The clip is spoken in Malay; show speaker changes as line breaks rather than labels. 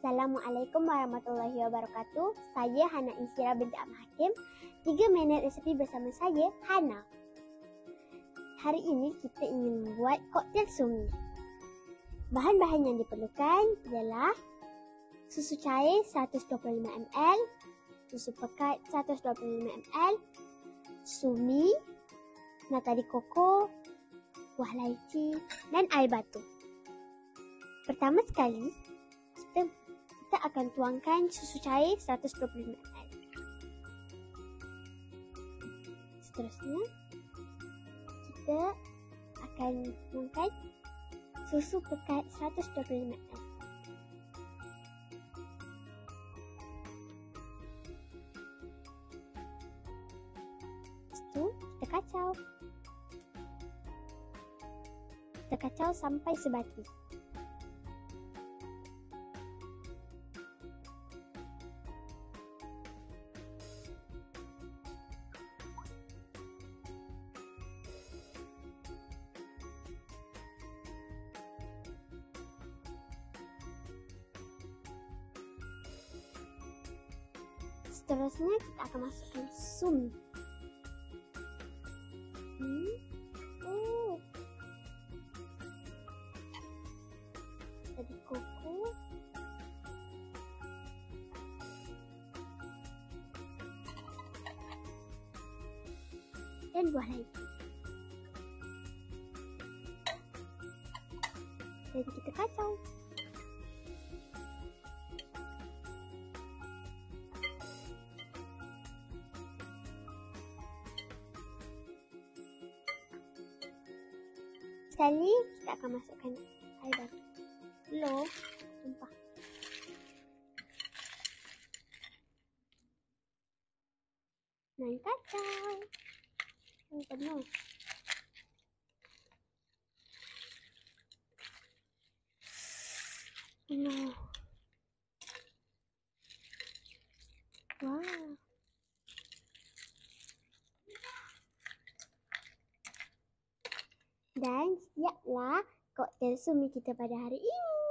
Assalamualaikum warahmatullahi wabarakatuh. Saya Hana Insyirah binti Ahmad Hakim. 3 minit resepi bersama saya, Hana. Hari ini kita ingin membuat koktel sumi. Bahan-bahan yang diperlukan ialah susu cair 125 ml, susu pekat 125 ml, sumi, nata de coco, buah laici dan air batu. Pertama sekali, kita akan tuangkan susu cair 125 ml. Seterusnya, kita akan tuangkan susu pekat 125 ml. Lepas kita kacau. Kita kacau sampai sebati. Seterusnya kita akan masukkan sumi. Tadi koko. Dan buah laici. Jadi kita kacau. Sekali kita akan masukkan air batu. Belum, tumpah. Dan kacau. Penuh. Penuh. Wow. Dan siaplah koktel sumi kita pada hari ini.